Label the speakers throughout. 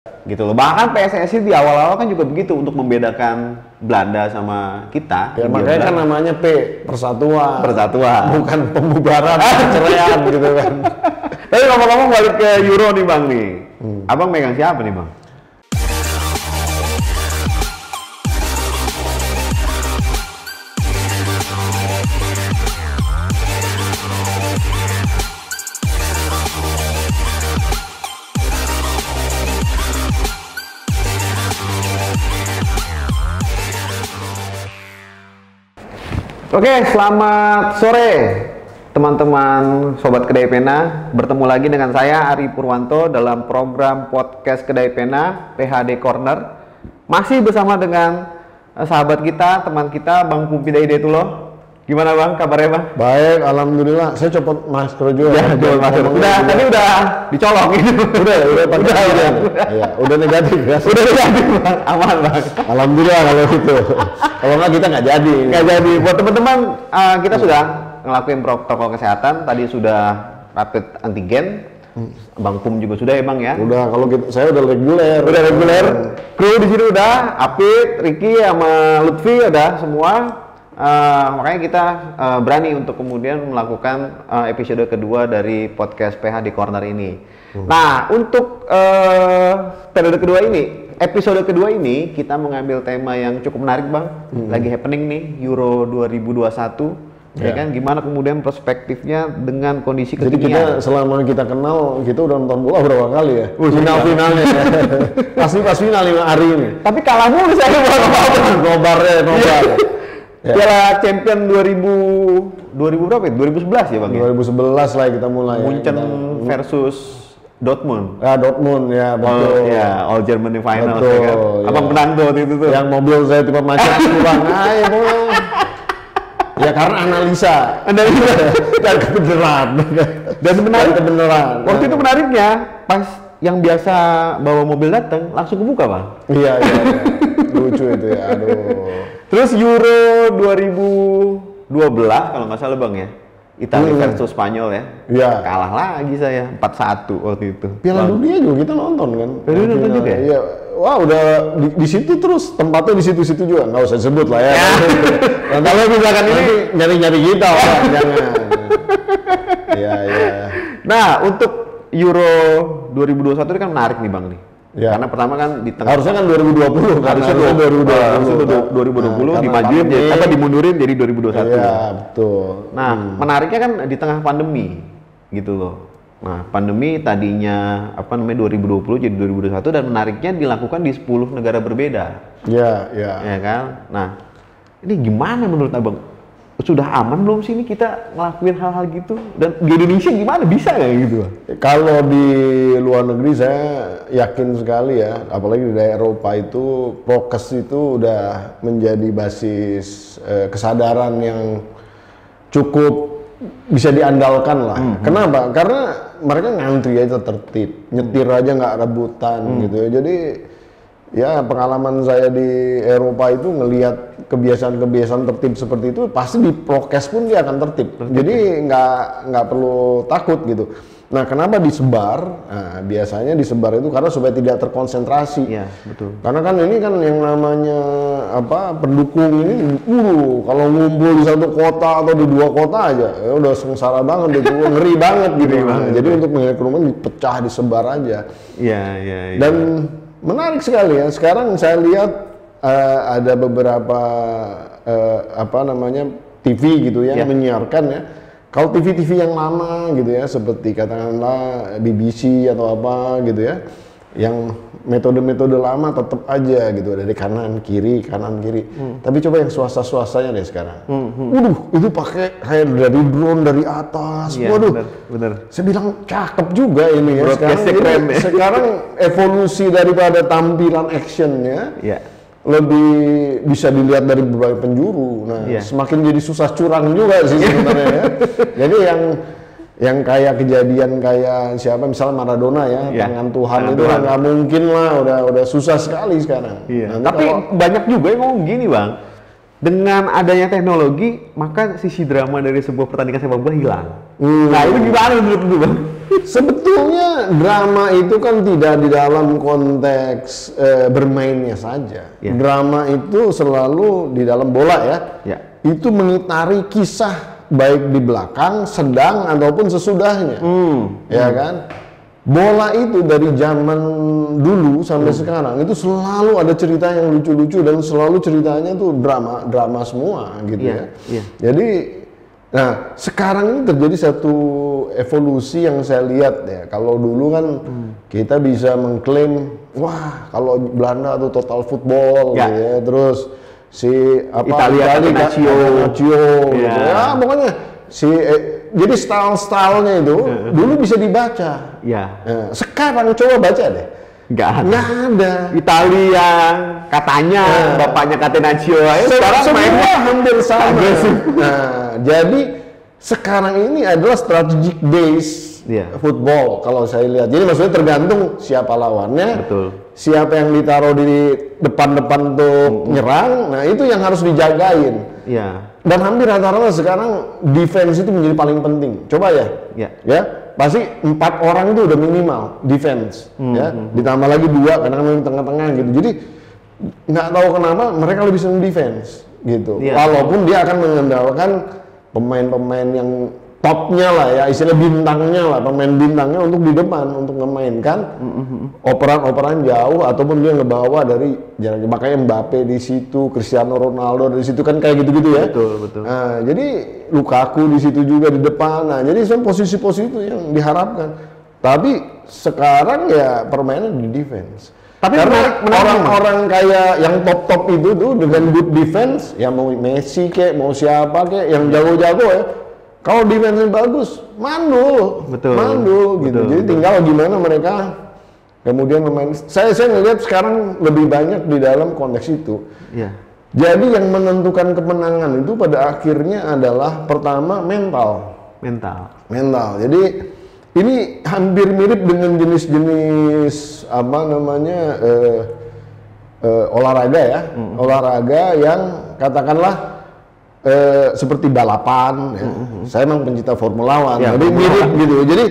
Speaker 1: gitu loh. Bahkan PSSI di awal-awal kan juga begitu untuk membedakan Belanda sama kita.
Speaker 2: Ya makanya kan namanya persatuan.
Speaker 1: Persatuan.
Speaker 2: Bukan pembubaran, perceraian gitu kan.
Speaker 1: Tapi ngomong-ngomong balik ke Euro nih Bang nih. Abang megang siapa nih Bang? Oke, selamat sore teman-teman Sobat Kedai Pena. Bertemu lagi dengan saya Ari Purwanto dalam program podcast Kedai Pena PHD Corner. Masih bersama dengan sahabat kita, teman kita Bang Pumpi Hidayatullah. Gimana Bang, kabarnya Bang?
Speaker 2: Baik, alhamdulillah. Saya copot masker juga.
Speaker 1: Ya, masker. Tadi udah dicolong gitu.
Speaker 2: Udah udah negatif ya.
Speaker 1: Udah negatif Bang, aman Bang.
Speaker 2: Alhamdulillah kalau gitu. Kalau nggak kita nggak jadi.
Speaker 1: Nggak jadi. Buat teman-teman, kita sudah ngelakuin protokol kesehatan. Tadi sudah rapid antigen. Bang Pum juga sudah ya Bang ya?
Speaker 2: Udah, kalau gitu saya udah reguler.
Speaker 1: Udah reguler. Kru di sini udah, Apit, Ricky sama Lutfi udah semua. Makanya kita berani untuk kemudian melakukan episode kedua dari podcast PH di Corner ini. Nah, untuk periode kedua ini, episode kedua ini kita mengambil tema yang cukup menarik Bang. Lagi happening nih, Euro 2021. Ya kan, gimana kemudian perspektifnya dengan kondisi kekinian.
Speaker 2: Jadi kita selama kita kenal, kita udah nonton bola berapa kali ya? Final-finalnya ya. Pasti pas final 5 hari ini.
Speaker 1: Tapi kalah mulu saya
Speaker 2: nobar.
Speaker 1: Ya. Piala Champion 2000 berapa ya? 2011 ya Bang?
Speaker 2: 2011 lah kita mulai.
Speaker 1: Munchen versus Dortmund.
Speaker 2: Dortmund ya betul.
Speaker 1: All Germany final.
Speaker 2: Betul,
Speaker 1: ya kan? Abang menang tuh itu tuh.
Speaker 2: Yang mobil saya tiba macet Bang. Ayo ya karena analisa dan kebenaran.
Speaker 1: Dan sebenarnya
Speaker 2: kebenaran.
Speaker 1: Waktu itu menariknya pas yang biasa bawa mobil datang langsung kebuka Bang.
Speaker 2: Iya. Lucu itu ya, aduh.
Speaker 1: Terus Euro 2012 kalau nggak salah Bang ya, Italia versus Spanyol ya.
Speaker 2: Iya.
Speaker 1: Kalah lagi saya 4-1 waktu itu.
Speaker 2: Piala Dunia juga kita nonton kan.
Speaker 1: Piala Dunia nonton juga ya?
Speaker 2: Iya. Wah udah di situ terus, tempatnya di situ-situ juga, nggak usah sebut lah ya.
Speaker 1: Nah, kalau misalkan ini
Speaker 2: nyari-nyari kita orang, jangan. Iya.
Speaker 1: Nah, untuk Euro 2021 ini kan menarik nih Bang nih.
Speaker 2: Ya.
Speaker 1: Karena pertama kan di tengah
Speaker 2: harusnya kan 2020 kan.
Speaker 1: Harusnya 2020 dimajuin jadi dimundurin jadi 2021.
Speaker 2: Iya, betul.
Speaker 1: Nah, menariknya kan di tengah pandemi gitu loh. Nah, pandemi tadinya 2020 jadi 2021 dan menariknya dilakukan di 10 negara berbeda.
Speaker 2: Iya.
Speaker 1: Ya kan? Nah, ini gimana menurut Abang? Sudah aman belum sih ini kita ngelakuin hal-hal gitu? Dan di Indonesia gimana bisa nggak gitu?
Speaker 2: Kalau di luar negeri saya yakin sekali ya, apalagi di daerah Eropa itu prokes itu udah menjadi basis kesadaran yang cukup bisa diandalkan lah. Kenapa? Karena mereka ngantri aja tertib, nyetir aja nggak rebutan gitu ya. Jadi ya pengalaman saya di Eropa itu ngelihat kebiasaan-kebiasaan tertib seperti itu pasti di prokes pun dia akan tertib. Jadi nggak perlu takut gitu. Nah, kenapa disebar? Nah, biasanya disebar itu karena supaya tidak terkonsentrasi.
Speaker 1: Iya, betul.
Speaker 2: Karena kan ini kan yang namanya pendukung ini kalau ngumpul di satu kota atau di 2 kota aja ya udah sengsara banget itu ngeri banget gitu. Jadi untuk menghindari kerumunan dipecah, disebar aja.
Speaker 1: Iya.
Speaker 2: Dan menarik sekali ya. Sekarang saya lihat ada beberapa TV gitu ya menyiarkan ya. Kalau TV-TV yang lama gitu ya, seperti katakanlah BBC atau apa gitu ya, yang metode-metode lama tetap aja gitu dari kanan kiri. Tapi coba yang swasta-swastanya deh sekarang. Itu pakai kayak dari drone dari atas.
Speaker 1: Ya,
Speaker 2: waduh,
Speaker 1: bener.
Speaker 2: saya bilang cakep juga ini ya. Sekarang evolusi daripada tampilan actionnya lebih bisa dilihat dari berbagai penjuru. Nah, semakin jadi susah curang juga sih sebenarnya ya. Jadi yang kayak kejadian kayak siapa misalnya Maradona ya, tangan Tuhan itu nggak mungkin lah, udah susah sekali sekarang.
Speaker 1: Tapi banyak juga yang ngomong gini Bang, dengan adanya teknologi maka sisi drama dari sebuah pertandingan sepak bola hilang. Nah itu gimana menurut lu Bang?
Speaker 2: Sebetulnya drama itu kan tidak di dalam konteks bermainnya saja.
Speaker 1: Ya.
Speaker 2: Drama itu selalu di dalam bola ya.
Speaker 1: Ya.
Speaker 2: Itu mengitari kisah baik di belakang, sedang ataupun sesudahnya. Ya kan? Bola itu dari zaman dulu sampai sekarang itu selalu ada cerita yang lucu-lucu dan selalu ceritanya tuh drama semua gitu
Speaker 1: Iya,
Speaker 2: ya.
Speaker 1: iya.
Speaker 2: Jadi nah, sekarang ini terjadi satu evolusi yang saya lihat ya. Kalau dulu kan kita bisa mengklaim, wah kalau Belanda tuh total football
Speaker 1: Ya.
Speaker 2: gitu ya. Terus si
Speaker 1: Italia
Speaker 2: Catenaccio gitu
Speaker 1: Ya.
Speaker 2: ya. Pokoknya jadi style-stylenya itu dulu bisa dibaca.
Speaker 1: Ya.
Speaker 2: Nah, sekarang coba baca deh.
Speaker 1: Nggak ada.
Speaker 2: Nggak ada.
Speaker 1: Italia katanya bapaknya Catenaccio sekarang
Speaker 2: Semua
Speaker 1: mainnya
Speaker 2: hampir sama.
Speaker 1: agresif.
Speaker 2: Nah, jadi sekarang ini adalah strategic base
Speaker 1: Iya.
Speaker 2: football kalau saya lihat. Jadi maksudnya tergantung siapa lawannya,
Speaker 1: Betul.
Speaker 2: siapa yang ditaruh di depan-depan untuk nyerang. Nah itu yang harus dijagain.
Speaker 1: Iya.
Speaker 2: Dan hampir rata-rata sekarang defense itu menjadi paling penting. Coba ya,
Speaker 1: Ya.
Speaker 2: pasti 4 orang itu udah minimal defense, ya. Ditambah lagi 2 kadang-kadang di tengah-tengah gitu. Jadi nggak tahu kenapa mereka lebih senang defense gitu.
Speaker 1: Iya.
Speaker 2: Walaupun dia akan mengandalkan pemain-pemain yang topnya lah ya, istilah bintangnya lah, pemain bintangnya untuk di depan untuk memainkan operan-operan jauh ataupun dia ngebawa dari jarak. Makanya Mbappe di situ, Cristiano Ronaldo di situ kan kayak gitu-gitu ya.
Speaker 1: Betul.
Speaker 2: Nah, jadi Lukaku di situ juga di depan. Nah, jadi posisi-posisi itu yang diharapkan. Tapi sekarang ya permainan di defense.
Speaker 1: Tapi
Speaker 2: Karena
Speaker 1: menarik,
Speaker 2: orang-orang kayak yang top-top itu tuh dengan good defense, ya mau Messi kek, mau siapa kek, yang jago-jago ya. Kalau defense bagus, mandul,
Speaker 1: Betul.
Speaker 2: gitu.
Speaker 1: Betul,
Speaker 2: Jadi
Speaker 1: betul.
Speaker 2: tinggal gimana mereka kemudian memain. Saya ngelihat sekarang lebih banyak di dalam konteks itu.
Speaker 1: Iya.
Speaker 2: Jadi yang menentukan kemenangan itu pada akhirnya adalah pertama mental. Jadi ini hampir mirip dengan jenis-jenis olahraga ya, olahraga yang katakanlah seperti balapan. Ya. Saya memang pencinta Formula 1,
Speaker 1: Ya,
Speaker 2: jadi mirip gitu. Jadi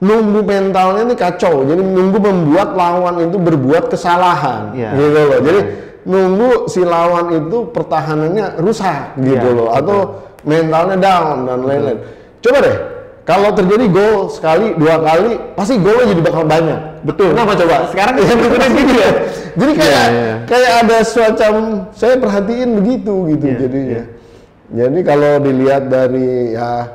Speaker 2: nunggu mentalnya ini kacau. Jadi nunggu membuat lawan itu berbuat kesalahan,
Speaker 1: Ya.
Speaker 2: gitu loh. Jadi nunggu si lawan itu pertahanannya rusak, gitu
Speaker 1: Ya,
Speaker 2: loh, atau mentalnya down dan lain-lain. Coba deh. Kalau terjadi gol sekali, 2 kali, pasti golnya jadi bakal banyak.
Speaker 1: Betul.
Speaker 2: Kenapa coba?
Speaker 1: Sekarang
Speaker 2: yang berbeda gitu ya. Jadi kayak
Speaker 1: Iya.
Speaker 2: kayak ada semacam saya perhatiin begitu gitu
Speaker 1: Iya,
Speaker 2: jadinya. Jadi kalau dilihat dari ya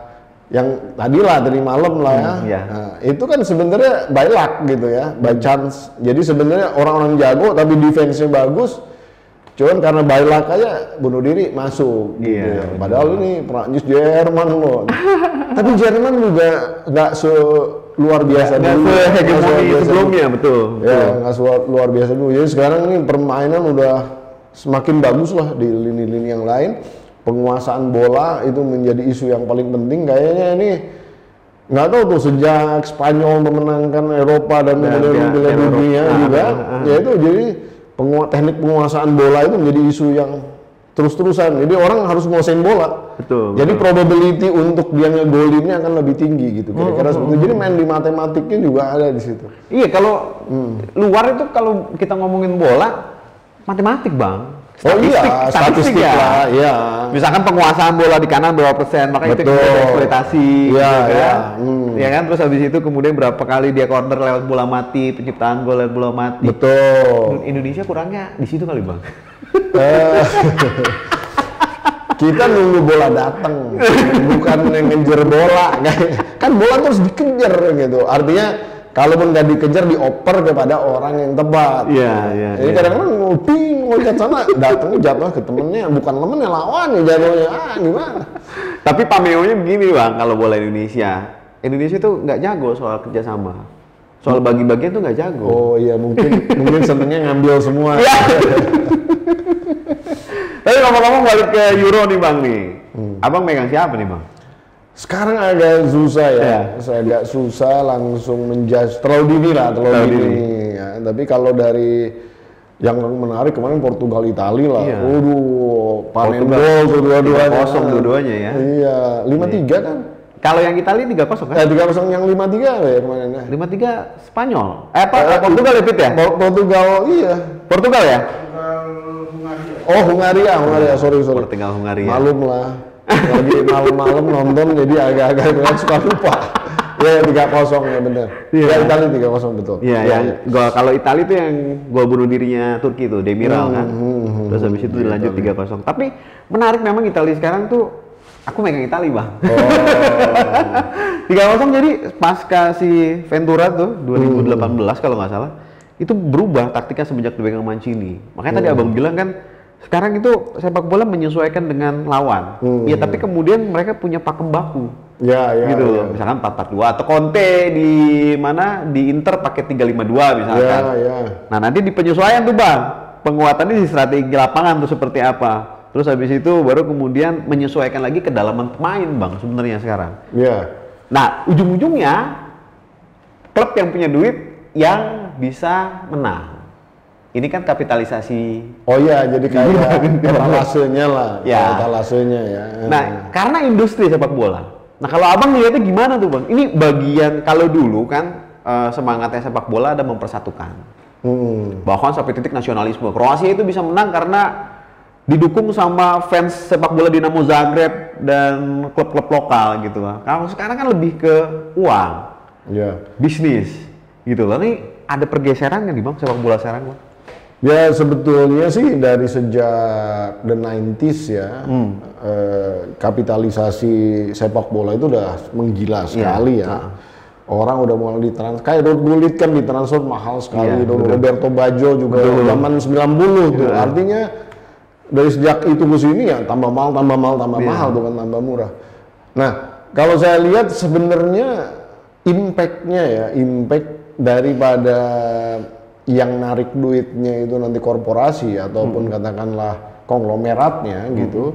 Speaker 2: yang tadilah dari malam lah ya.
Speaker 1: Iya.
Speaker 2: Nah, itu kan sebenarnya by luck gitu ya, by chance. Jadi sebenarnya orang-orang jago tapi defense-nya bagus. Cuman karena by luck aja bunuh diri masuk gitu
Speaker 1: Iya,
Speaker 2: ya. Padahal ini Prancis Jerman loh. Tapi Jerman juga nggak luar biasa
Speaker 1: Nggak
Speaker 2: dulu.
Speaker 1: sehegemoni sebelumnya, betul.
Speaker 2: Ya, nggak luar biasa dulu. Jadi sekarang ini permainan udah semakin bagus lah di lini-lini yang lain. Penguasaan bola itu menjadi isu yang paling penting. Kayaknya ini nggak tahu tuh sejak Spanyol memenangkan Eropa dan kemudian Piala Dunia juga. Ya itu jadi teknik penguasaan bola itu menjadi isu yang terus-terusan. Jadi orang harus nguasain bola.
Speaker 1: Betul.
Speaker 2: Jadi probability untuk dia ngegolinnya akan lebih tinggi gitu. Kira-kira seperti itu. Jadi main di matematiknya juga ada di situ.
Speaker 1: Iya, kalau luar itu kalau kita ngomongin bola matematik, Bang.
Speaker 2: Statistik
Speaker 1: ya.
Speaker 2: lah, ya.
Speaker 1: Misalkan penguasaan bola di kanan berapa persen, maka itu
Speaker 2: Betul.
Speaker 1: eksploitasi,
Speaker 2: Iya,
Speaker 1: gitu kan?
Speaker 2: iya.
Speaker 1: Ya kan, terus habis itu kemudian berapa kali dia corner lewat bola mati, penciptaan gol lewat bola mati.
Speaker 2: Betul.
Speaker 1: Indonesia kurangnya di situ kali, Bang.
Speaker 2: Kita nunggu bola datang, bukan ngejar bola. Kan bola terus dikejar gitu. Artinya kalaupun nggak dikejar dioper kepada orang yang tepat.
Speaker 1: Iya.
Speaker 2: Jadi kadang-kadang loncat sana, datangnya jatuh ke temennya, bukan temennya lawannya jatuhnya. Gimana?
Speaker 1: Tapi pameo-nya begini, Bang, kalau bola Indonesia. Indonesia tuh nggak jago soal kerjasama. Soal bagi-bagian tuh nggak jago.
Speaker 2: Oh iya, mungkin senengnya ngambil semua.
Speaker 1: Iya. Tapi ngomong-ngomong balik ke Euro nih, Bang nih. Abang megang siapa nih, Bang?
Speaker 2: Sekarang agak susah ya,
Speaker 1: Iya.
Speaker 2: saya agak susah langsung menjudge terlalu dini lah, terlalu dini. Ya. Tapi kalau dari yang menarik kemarin Portugal Itali lah,
Speaker 1: Iya.
Speaker 2: waduh, panen
Speaker 1: Portugal
Speaker 2: gol tuh dua-duanya.
Speaker 1: 3-0 dua-duanya ya.
Speaker 2: Iya, 5-3 kan?
Speaker 1: Kalau yang Italia 3-0 kan?
Speaker 2: 3-0 yang 5-3 ya kemarin ya.
Speaker 1: 5-3 Spanyol. Portugal ya, Pit ya?
Speaker 2: Portugal, iya.
Speaker 1: Portugal ya?
Speaker 2: Oh, Hungaria, sorry.
Speaker 1: Portugal, Hungaria.
Speaker 2: Malum lah. Lagi malam-malam nonton jadi agak-agak suka lupa. Ya 3-0 ya benar. Ya Italia 3-0 betul.
Speaker 1: Iya, yang gol kalau Italia itu yang gol bunuh dirinya Turki itu, Demiral kan. Terus habis itu dilanjut 3-0. Tapi menarik memang Italia sekarang tuh aku megang Italia, Bang. 3-0 jadi pasca si Ventura tuh 2018 kalau nggak salah. Itu berubah taktiknya semenjak dipegang Mancini. Makanya tadi Abang bilang kan sekarang itu sepak bola menyesuaikan dengan lawan. Ya tapi kemudian mereka punya pakem baku.
Speaker 2: Ya,
Speaker 1: gitu loh. Misalkan 4-4-2 atau Conte di mana di Inter pakai 3-5-2 misalkan. Nah, nanti di penyesuaian tuh, Bang. Penguatannya di strategi lapangan tuh seperti apa. Terus habis itu baru kemudian menyesuaikan lagi kedalaman pemain, Bang, sebenarnya sekarang. Nah, ujung-ujungnya klub yang punya duit yang bisa menang. Ini kan kapitalisasi.
Speaker 2: Oh iya, jadi kayak etalasenya lah.
Speaker 1: Ya.
Speaker 2: Etalasenya ya.
Speaker 1: Nah, karena industri sepak bola. Nah, kalau Abang lihatnya gimana tuh, Bang? Ini bagian kalau dulu kan semangatnya sepak bola ada mempersatukan. Bahkan sampai titik nasionalisme. Kroasia itu bisa menang karena didukung sama fans sepak bola Dinamo Zagreb dan klub-klub lokal gitu. Kalau sekarang kan lebih ke uang, bisnis gitu loh. Ini ada pergeseran kan di Bang sepak bola sekarang, Bang?
Speaker 2: Ya sebetulnya sih dari sejak the 90s ya, kapitalisasi sepak bola itu udah menggila sekali ya. Orang udah mulai ditransfer, kayak Ruud Gullit kan ditransfer mahal sekali, Roberto Baggio juga zaman 90 tuh. Artinya dari sejak itu ke sini ya tambah mahal, mahal bukan tambah murah. Nah kalau saya lihat sebenarnya impact daripada yang narik duitnya itu nanti korporasi ataupun katakanlah konglomeratnya gitu,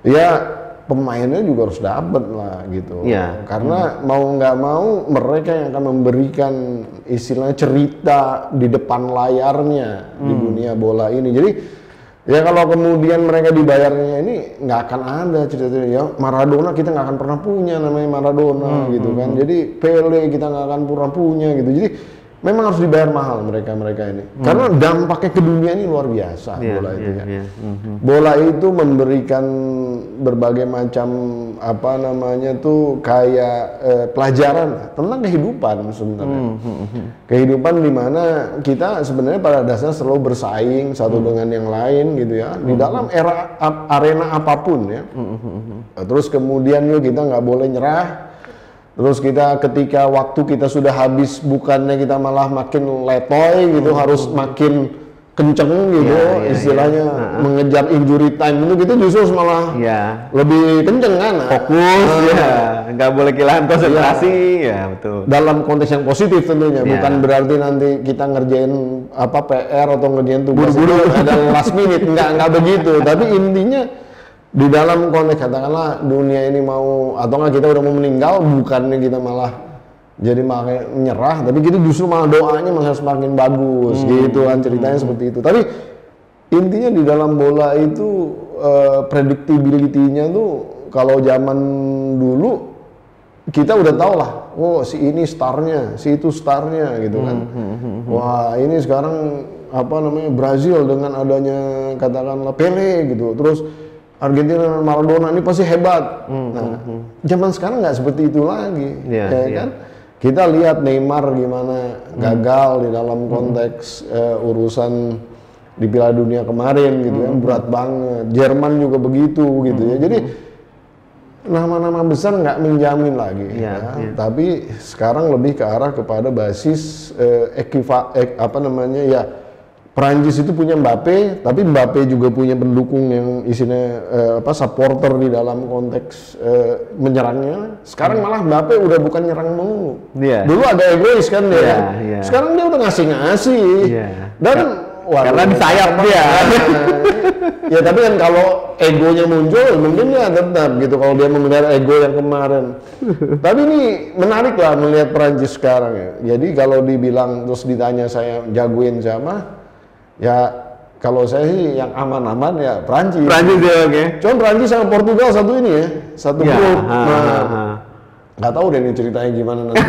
Speaker 2: ya pemainnya juga harus dapat lah gitu. Karena mau nggak mau mereka yang akan memberikan istilahnya cerita di depan layarnya di dunia bola ini. Jadi ya kalau kemudian mereka dibayarnya ini nggak akan ada cerita ya Maradona kita nggak akan pernah punya namanya Maradona gitu kan. Jadi Pele kita nggak akan pernah punya gitu. Jadi memang harus dibayar mahal mereka ini karena dampaknya ke dunia ini luar biasa. Bola itu bola itu memberikan berbagai macam apa namanya tuh kayak pelajaran tentang kehidupan sebenarnya. Kehidupan di mana kita sebenarnya pada dasarnya selalu bersaing satu dengan yang lain gitu ya di dalam arena apapun ya. Terus kemudian kita nggak boleh nyerah. Terus kita ketika waktu kita sudah habis bukannya kita malah makin letoy gitu, harus makin kenceng gitu, istilahnya mengejar injury time itu kita justru malah lebih kenceng kan,
Speaker 1: fokus nggak boleh kehilangan konsentrasi betul. Dalam konteks yang positif tentunya, bukan berarti nanti kita ngerjain apa PR atau ngerjain tugas itu ada last minute, nggak begitu. Tapi intinya di dalam konteks katakanlah dunia ini mau atau nggak kita udah mau meninggal, bukannya kita malah jadi malah nyerah, tapi kita justru malah doanya malah semakin bagus gitu kan ceritanya seperti itu. Tapi intinya di dalam bola itu predictability-nya tuh kalau zaman dulu kita udah tahu lah, oh si ini starnya, si itu starnya gitu kan. Wah ini sekarang apa namanya Brazil dengan adanya katakanlah Pele gitu, terus Argentina dan Maradona ini pasti hebat. Nah, zaman sekarang nggak seperti itu lagi, kan? Kita lihat Neymar gimana gagal di dalam konteks urusan di Piala Dunia kemarin gitu ya, berat banget. Jerman juga begitu gitu ya. Jadi nama-nama besar nggak menjamin lagi. Tapi sekarang lebih ke arah kepada basis apa namanya ya. Perancis itu punya Mbappe, tapi Mbappe juga punya pendukung yang isinya supporter di dalam konteks menyerangnya. Sekarang malah Mbappe udah bukan nyerang mulu. Dulu agak egois kan dia. Sekarang dia udah ngasih-ngasih. Dan karena di sayap dia. Ya tapi kan kalau egonya muncul, mungkin ya tetap gitu kalau dia mengejar ego yang kemarin. Tapi ini menarik lah melihat Perancis sekarang ya. Jadi kalau dibilang terus ditanya saya jagoin siapa? Ya kalau saya sih yang aman-aman ya Prancis ya, oke. Cuma Prancis sama Portugal satu ini ya, satu grup.
Speaker 2: Nggak tahu deh nih ceritanya gimana nanti.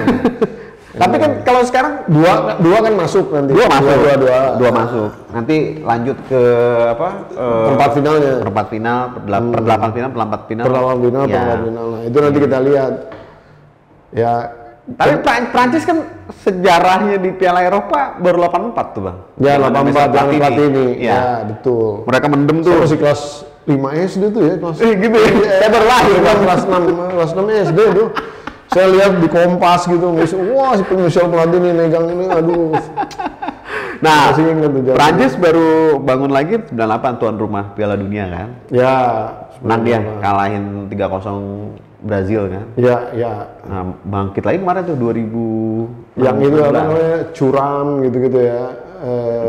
Speaker 1: Tapi kan kalau sekarang
Speaker 2: dua kan masuk nanti.
Speaker 1: Dua masuk. Nanti lanjut ke apa?
Speaker 2: Perempat finalnya.
Speaker 1: Perempat final, per 8 final, perempat final.
Speaker 2: Perempat final,
Speaker 1: ya.
Speaker 2: perempat final. Nah, itu nanti kita lihat. Ya.
Speaker 1: Tapi Prancis kan sejarahnya di Piala Eropa baru 84 tuh, Bang.
Speaker 2: Ya, 84 yang Platini. Ya, betul.
Speaker 1: Mereka mendem tuh.
Speaker 2: Saya masih kelas 5 SD tuh ya, kelas.
Speaker 1: Gitu ya. Saya baru lahir
Speaker 2: kan kelas 6 SD tuh. Saya lihat di Kompas gitu, wah si Michel Platini megang ini, aduh.
Speaker 1: Nah, Prancis baru bangun lagi 98 tuan rumah Piala Dunia kan?
Speaker 2: Ya.
Speaker 1: Menang dia, kalahin 3-0 Brazil kan?
Speaker 2: Ya.
Speaker 1: Nah, bangkit lagi kemarin tuh 2000.
Speaker 2: Yang itu apa namanya, curam gitu-gitu ya.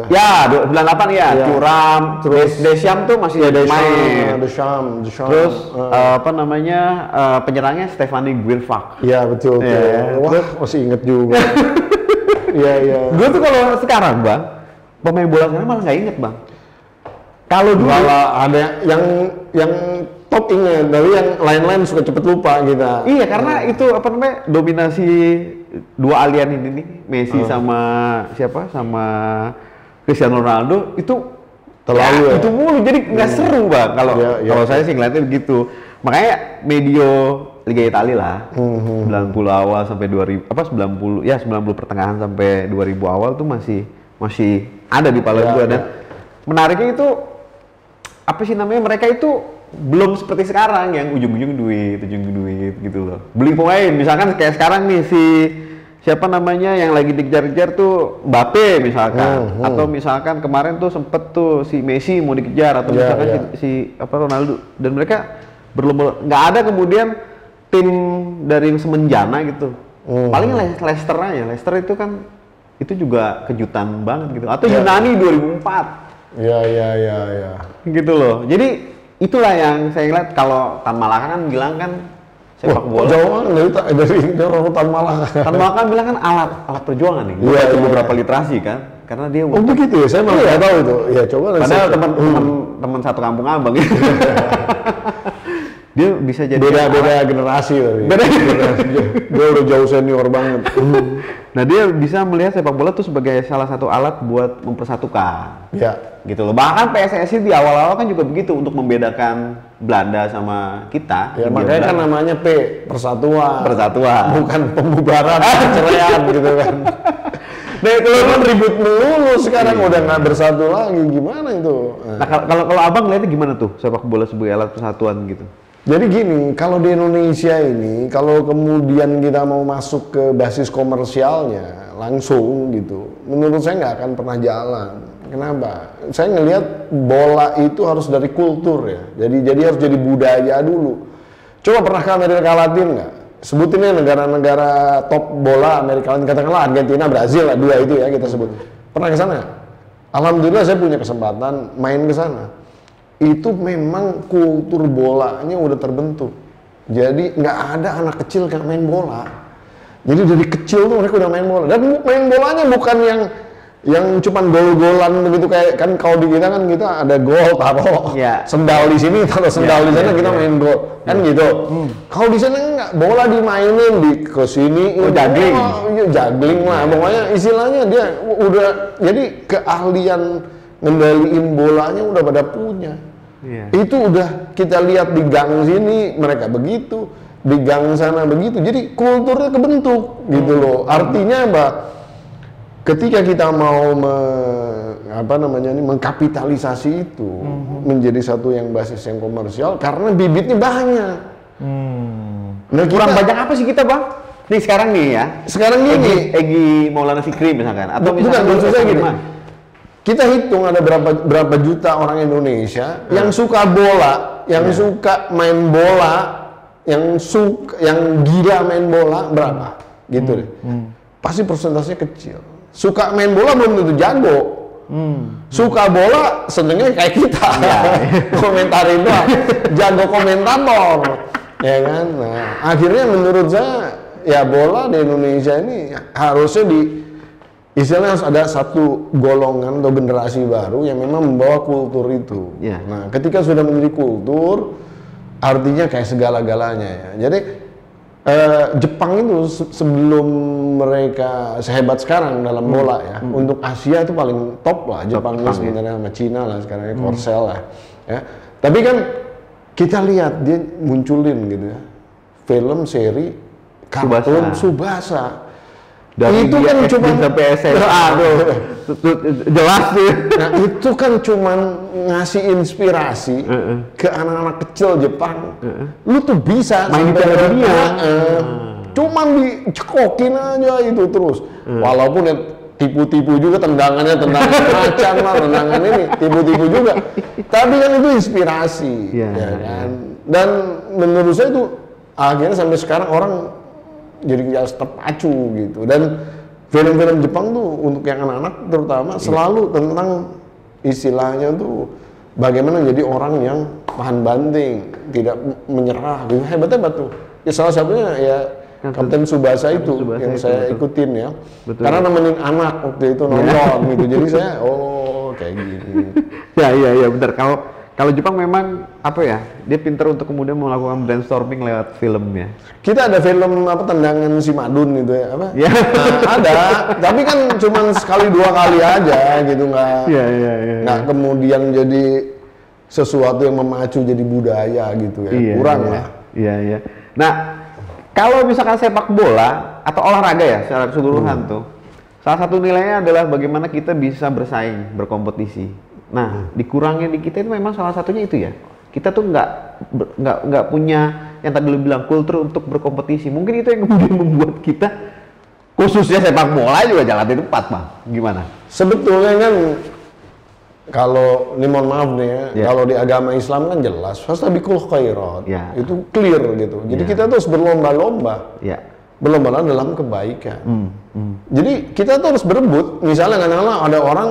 Speaker 1: Ya, 98 ya, curam, terus Deschamps tuh masih main.
Speaker 2: Deschamps.
Speaker 1: Terus apa namanya, penyerangnya Stephanie Guilfak.
Speaker 2: Iya, betul. Wah, masih inget juga. Iya.
Speaker 1: Gue tuh kalau sekarang, Bang, pemain bola sekarang malah nggak inget, Bang. Kalau dulu
Speaker 2: ada yang top inget, tapi yang lain-lain suka cepet lupa kita.
Speaker 1: Iya, karena itu apa namanya, dominasi dua alien ini nih, Messi sama siapa, sama Cristiano Ronaldo itu
Speaker 2: terlalu ya.
Speaker 1: Itu mulu, jadi nggak seru, Bang. Kalau saya sih ngeliatnya begitu. Makanya medio Liga Italia lah, 90 awal sampai 2000 apa 90 pertengahan sampai 2000 awal tuh masih ada di kepala gua. Dan menariknya itu apa sih namanya, mereka itu belum seperti sekarang yang ujung-ujung duit gitu loh. Beli pemain, misalkan kayak sekarang nih si siapa namanya yang lagi dikejar-kejar tuh Mbappe misalkan, atau misalkan kemarin tuh sempet tuh si Messi mau dikejar, atau misalkan si apa Ronaldo, dan mereka berlomba, nggak ada kemudian tim dari semenjana gitu. Paling Leicester aja, Leicester itu kan itu juga kejutan banget gitu, atau Yunani 2004.
Speaker 2: Iya.
Speaker 1: Gitu loh. Jadi itulah yang saya lihat. Kalau Tan Malaka kan bilang kan sepak bola.
Speaker 2: Jauh dari Tan Malaka.
Speaker 1: Tan Malaka bilang kan alat perjuangan nih. Iya, beberapa literasi kan. Karena dia
Speaker 2: begitu ya, saya malah nggak tahu itu. Ya coba.
Speaker 1: Padahal teman satu kampung abang gitu. Dia bisa jadi
Speaker 2: beda generasi tapi. Dia udah jauh senior banget.
Speaker 1: Nah, dia bisa melihat sepak bola tuh sebagai salah satu alat buat mempersatukan.
Speaker 2: Ya.
Speaker 1: Gitu loh. Bahkan PSSI di awal-awal kan juga begitu untuk membedakan Belanda sama kita.
Speaker 2: Ya, makanya kan namanya Persatuan. Bukan pembubaran, perceraian gitu kan. Nah, itu kan ribut melulu sekarang udah nggak bersatu lagi, gimana itu?
Speaker 1: Nah, kalau abang lihatnya gimana tuh sepak bola sebagai alat persatuan gitu?
Speaker 2: Jadi gini, kalau di Indonesia ini, kalau kemudian kita mau masuk ke basis komersialnya langsung gitu, menurut saya nggak akan pernah jalan. Kenapa? Saya ngelihat bola itu harus dari kultur ya. Jadi harus jadi budaya dulu. Coba pernah ke Amerika Latin nggak? Sebutinnya negara-negara top bola Amerika Latin, katakanlah Argentina, Brazil lah, dua itu ya kita sebut. Pernah ke sana? Alhamdulillah saya punya kesempatan main ke sana. Itu memang kultur bolanya udah terbentuk. Jadi nggak ada anak kecil yang main bola. Jadi dari kecil tuh mereka udah main bola. Dan main bolanya bukan yang cuman gol-golan begitu, kayak kan kalau di kita kan kita ada gol taruh sendal di sini, taruh sendal di sana, kita main gol kan gitu. Kalau di sana nggak, bola dimainin di kesini, juggling lah, pokoknya istilahnya dia udah, jadi keahlian ngendaliin bolanya udah pada punya. Itu udah kita lihat di gang sini mereka begitu, di gang sana begitu, jadi kulturnya kebentuk gitu loh. Artinya apa? Ketika kita mau mengkapitalisasi itu menjadi satu yang basis yang komersial, karena bibitnya banyak.
Speaker 1: Nah, kurang banyak apa sih kita, Bang? Nih sekarang nih ya.
Speaker 2: Sekarang gini,
Speaker 1: Egy Maulana Fikri misalkan, atau
Speaker 2: bukan, maksud saya gini. Kita hitung ada berapa juta orang Indonesia yang suka bola, yang suka main bola, yang gila main bola, berapa? Gitu deh. Pasti persentasenya kecil. Suka main bola belum tentu jago. Suka bola senengnya kayak kita. Komentarin doang. Jago komentator. Ya kan? Nah, akhirnya menurut saya ya bola di Indonesia ini harusnya istilahnya harus ada satu golongan atau generasi baru yang memang membawa kultur itu. Nah, ketika sudah menjadi kultur, artinya kayak segala-galanya ya. Jadi Jepang itu sebelum mereka sehebat sekarang dalam bola ya, untuk Asia itu paling top lah. Jepang ini sebenarnya sama Cina lah sekarang, Korsel lah. Ya. Tapi kan kita lihat dia munculin gitu ya, film, seri, kartun, Tsubasa.
Speaker 1: Dari
Speaker 2: itu kan cuma
Speaker 1: sampai SMA, aduh, jelas sih.
Speaker 2: Nah itu kan cuma ngasih inspirasi ke anak-anak kecil Jepang. Lu tuh bisa
Speaker 1: main di
Speaker 2: sampai
Speaker 1: Piala Dunia.
Speaker 2: Cuman dicekokin aja itu terus. Walaupun ya tipu-tipu juga, tendangan macan lah, tendangan ini tipu-tipu juga. Tapi kan itu inspirasi, ya kan. Dan menurut saya itu akhirnya sampai sekarang orang jadi terpacu gitu. Dan film-film Jepang tuh untuk yang anak-anak terutama selalu tentang istilahnya tuh bagaimana jadi orang yang tahan banting, tidak menyerah gitu. Hebat-hebat tuh. Ya salah satunya ya Kapten Tsubasa itu yang saya ikutin ya. Betul. Karena nemenin anak waktu itu nonton gitu. Jadi saya kayak gini.
Speaker 1: Ya benar. Kalau Jepang memang apa ya, dia pintar untuk kemudian melakukan brainstorming lewat filmnya.
Speaker 2: Kita ada film tendangan si Madun gitu ya, apa?
Speaker 1: Ya.
Speaker 2: Ada, tapi kan cuma sekali dua kali aja gitu, nggak kemudian jadi sesuatu yang memacu jadi budaya gitu ya, kurang lah.
Speaker 1: Iya. Nah, kalau misalkan sepak bola atau olahraga ya secara keseluruhan tuh, salah satu nilainya adalah bagaimana kita bisa bersaing, berkompetisi. Nah, dikurangnya di kita itu memang salah satunya itu ya. Kita tuh nggak punya yang tadi lu bilang kultur untuk berkompetisi. Mungkin itu yang kemudian membuat kita, khususnya sepak bola juga jalan di tempat, Bang. Gimana?
Speaker 2: Sebetulnya kan kalau ini mohon maaf nih ya, kalau di agama Islam kan jelas fastabiqul khairat. Itu clear gitu. Jadi kita tuh harus berlomba-lomba. Berlomba dalam kebaikan. Jadi kita tuh harus berebut. Misalnya kadang-kadang ada orang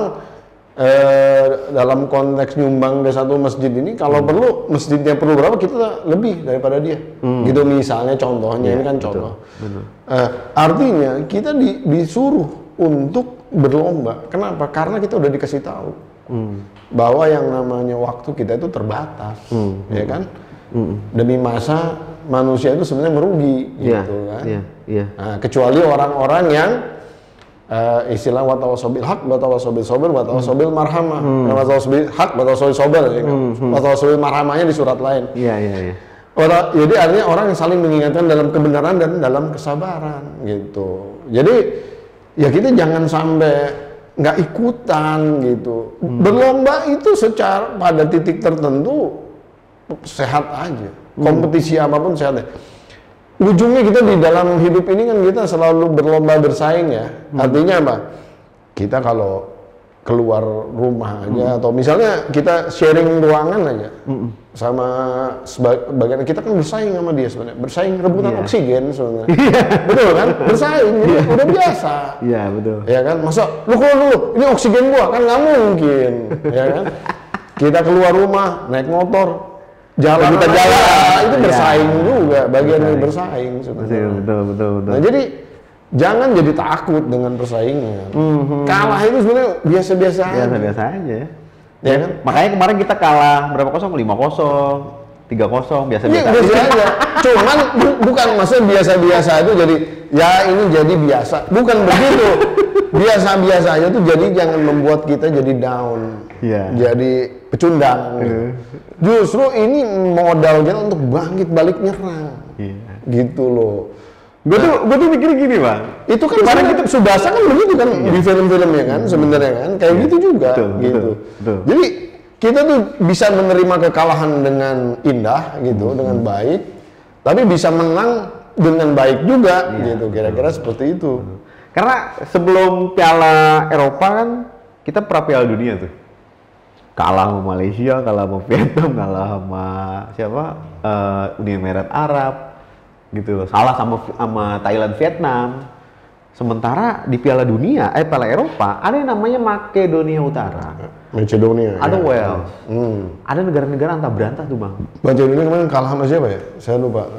Speaker 2: dalam konteks nyumbang ke satu masjid ini, kalau perlu masjidnya perlu berapa, kita lebih daripada dia. Gitu misalnya contohnya, ini kan contoh. Artinya kita disuruh untuk berlomba. Kenapa? Karena kita udah dikasih tahu bahwa yang namanya waktu kita itu terbatas, ya kan? Demi masa manusia itu sebenarnya merugi, gitu kan? Nah, kecuali orang-orang yang istilah watawasobil hak, watawasobil sober, watawasobil marhamah. Watawasobil hak, watawasobil sober, ya kan? Watawasobil marhamahnya di surat lain.
Speaker 1: Iya.
Speaker 2: Jadi artinya orang yang saling mengingatkan dalam kebenaran dan dalam kesabaran gitu. Jadi ya kita jangan sampai nggak ikutan gitu. Berlomba itu secara pada titik tertentu sehat aja. Kompetisi apapun sehat aja. Ujungnya kita di dalam hidup ini kan kita selalu berlomba bersaing ya. Artinya apa? Kita kalau keluar rumah aja atau misalnya kita sharing ruangan aja sama sebagian, kita kan bersaing sama dia sebenarnya. Bersaing rebutan oksigen sebenarnya. Betul kan? Bersaing, udah biasa. Iya, betul. Ya kan? Masa lu keluar dulu, ini oksigen gua, kan nggak mungkin. Ya kan? Kita keluar rumah, naik motor, jalan itu bersaing juga, bagian dari bersaing sebenarnya. Betul. Nah, jadi jangan jadi takut dengan persaingan. Kalah itu sebenarnya biasa-biasa aja.
Speaker 1: Biasa-biasa aja. Ya kan? Makanya kemarin kita kalah berapa 0? 5-0, 3-0, biasa-biasa.
Speaker 2: Iya, biasa aja. Cuman bukan maksudnya biasa-biasa itu jadi ya ini jadi biasa. Bukan begitu. Biasa-biasa aja tuh jadi jangan membuat kita jadi down. Jadi pecundang. Justru ini modal kita untuk bangkit balik nyerang. Gitu loh.
Speaker 1: Gue tuh mikir gini, Bang.
Speaker 2: Itu kan kemarin kita Tsubasa kan begitu kan di film-filmnya kan sebenarnya kan kayak gitu juga gitu. Jadi kita tuh bisa menerima kekalahan dengan indah gitu, dengan baik, tapi bisa menang dengan baik juga gitu. Kira-kira seperti itu.
Speaker 1: Karena sebelum Piala Eropa kan kita pra Piala Dunia tuh. Kalah sama Malaysia, kalah sama Vietnam, kalah sama siapa? Uni Emirat Arab. Gitu loh, salah sama Thailand, Vietnam. Sementara di Piala Dunia, Piala Eropa ada yang namanya Makedonia Utara,
Speaker 2: Macedonia,
Speaker 1: ada Wales, ada negara-negara antah berantah tuh, Bang.
Speaker 2: Macedonia kemarin kalah sama siapa ya? Saya lupa.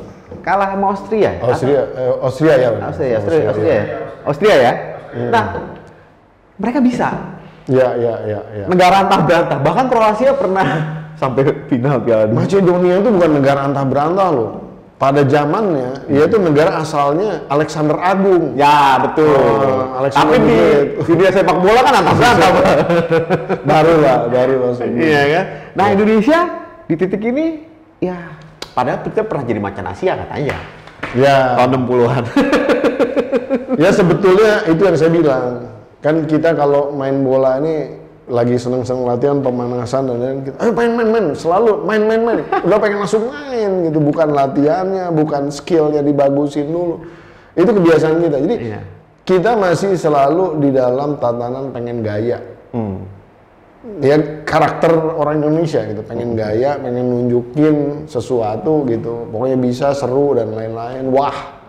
Speaker 1: Kalah sama Austria.
Speaker 2: Austria ya.
Speaker 1: Austria ya. Nah, mereka bisa.
Speaker 2: Ya.
Speaker 1: Negara antah berantah, bahkan Kroasia pernah sampai final Piala Dunia.
Speaker 2: Macedonia itu bukan negara antah berantah loh. pada zamannya dia itu negara asalnya Alexander Agung.
Speaker 1: Ya betul.
Speaker 2: Alexander
Speaker 1: Tapi di dunia sepak bola kan atas-atas.
Speaker 2: baru masuk.
Speaker 1: Iya kan. Nah Indonesia di titik ini ya padahal kita pernah jadi macan Asia katanya.
Speaker 2: Ya.
Speaker 1: Tahun 60-an.
Speaker 2: Ya sebetulnya itu yang saya bilang. Kan kita kalau main bola ini lagi seneng-seneng latihan pemanasan dan lain kita ayo main selalu main udah pengen langsung main gitu, bukan latihannya, bukan skillnya dibagusin dulu, itu kebiasaan kita. Jadi kita masih selalu di dalam tatanan pengen gaya, ya karakter orang Indonesia gitu, pengen gaya, pengen nunjukin sesuatu gitu, pokoknya bisa seru dan lain-lain, wah,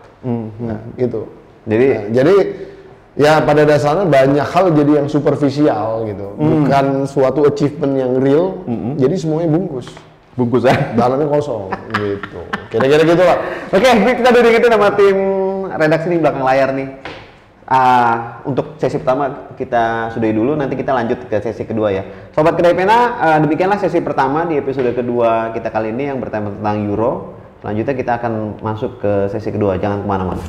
Speaker 2: nah gitu. Jadi ya pada dasarnya banyak hal jadi yang superficial gitu, bukan suatu achievement yang real, jadi semuanya bungkus ya, dalamnya kosong gitu, kira-kira gitu lah.
Speaker 1: Oke, kita udah diingetin sama tim redaksi di belakang layar nih. Untuk sesi pertama kita sudahi dulu, nanti kita lanjut ke sesi kedua ya. Sobat Kedai Pena, demikianlah sesi pertama di episode kedua kita kali ini yang bertema tentang Euro. Selanjutnya kita akan masuk ke sesi kedua, jangan kemana-mana.